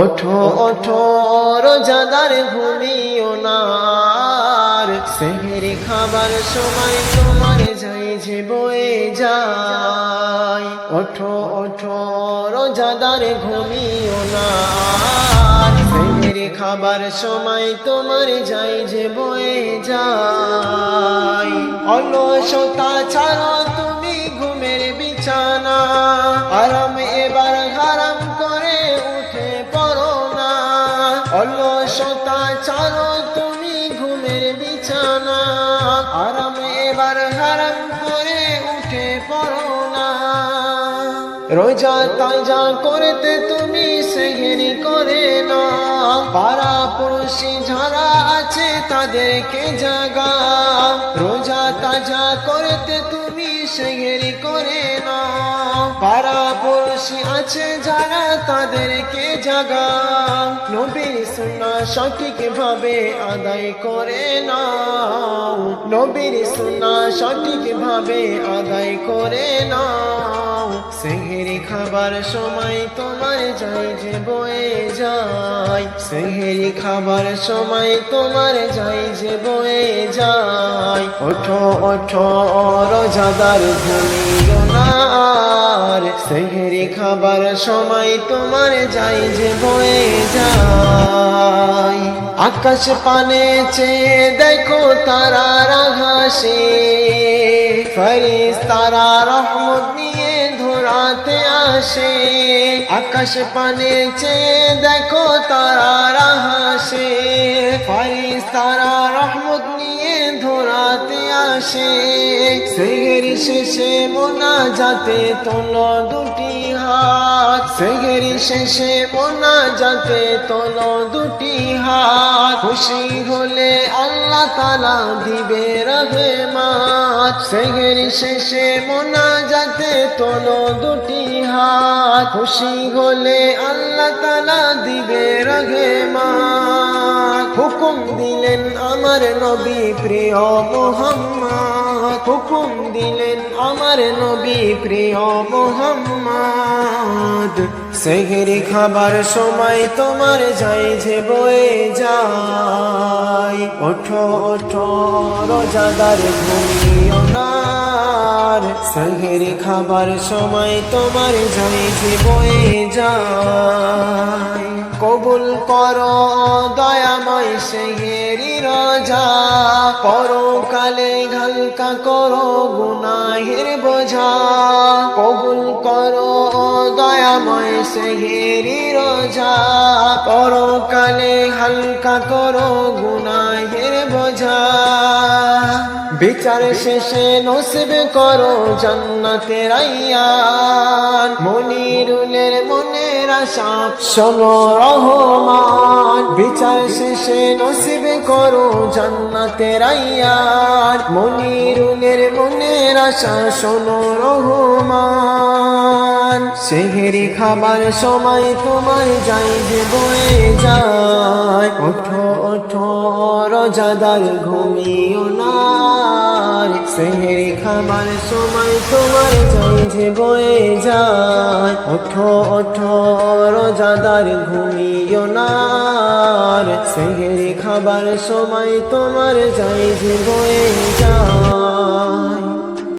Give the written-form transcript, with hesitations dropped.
ওঠো ওঠো রোজাদার ঘুমিও না আর, সেহরি খাবার সময় তোমার যাই যে বয়ে যায়। ওঠো ওঠো রোজাদার ঘুমিও না আর, সেহরি খাবার সময় তোমার যাই যে বয়ে যায়। অলসতা ছাড়ো তুমি ঘুমের বিছানা, আরাম এবার হারাম করে উঠে পড়ো না। অলসতা ছাড়ো তুমি ঘুমের বিছানা, আরাম এবার হারাম করে উঠে পড়ো না। রোজা তাজা করতে তুমি সেহরি করে না, পাড়া পড়োশি যারা আছে তাদেরকে জাগা। রোজা তাজা করতে তুমি সেহরি করে না, পাড়া পড়োশি আছে যারা তাদেরকে জাগা। নবীর সুন্নাহ সঠিক ভাবে আদায় করে নাও, নবীর সুন্নাহ সঠিক ভাবে আদায় করে নাও। সেহরি খাবার সময় তোমার যাই যে বয়ে যায়, সেহরি খাবার সময় তোমার যাই যে বয়ে যায়। ওঠো ওঠো রোজাদার ঘুমিও না আর, সেহরি খাবার সময় তোমার যাই যে বয়ে যায়। আকাশ পানে চেয়ে দেখো তারারা হাসে, ফেরেশতারা রহমত নিয়ে ধরাতে আসে। আকাশ পানে চেয়ে দেখো তারারা হাসে, ফেরেশতারা রহমত নিয়ে ধরাতে আসে। সেহরি শেষে মোনাজাতে তোলো দুটি হাত, সেহরি শেষে মোনাজাতে তোলো দুটি হাত। খুশি হলে আল্লাহ তাআলা দিবে রহমত, সেহরি শেষে মোনাজাতে তোলো দুটি হাত। খুশি হলে আল্লাহ তাআলা দিবে রহমত। হুকুম দিলেন আমার নবী প্রিয় মুহাম্মদ, হুকুম দিলেন আমার নবী প্রিয় মুহাম্মদ। সেহরি খাবার সময় তোমার যাই যে বয়ে যায়। ওঠো ওঠো রোজাদার ঘুমিও না আর, সেহরি খাবার সময় তোমার যাই যে বয়ে যায়। কবুল করো দয়াময় সেহরি রোজা, পরকালে হালকা করো গুনাহের বোঝা। কবুল করো দয়াময় সেহরি রোজা, পরকালে হালকা করো গুনাহের বোঝা। বিচার শেষে নসিব করো জান্নাতের আইয়ান, মনিরুলের মনের আশা শোনো রহমান। বিচার শেষে নসিব করো জান্নাতের আইয়ান, মনিরুলের মনের আশা শোনো রহমান। সেহরি খাবার সময় তোমার যাই যে বয়ে যায়। ওঠো ওঠো রোজাদার ঘুমিও না আর, সেহরি খাবার সময় তোমার যাই যে বয়ে যায়। ওঠো ওঠো রোজাদার ঘুমিও না আর, সেহরি খাবার সময় তোমার যাই যে বয়ে যায়।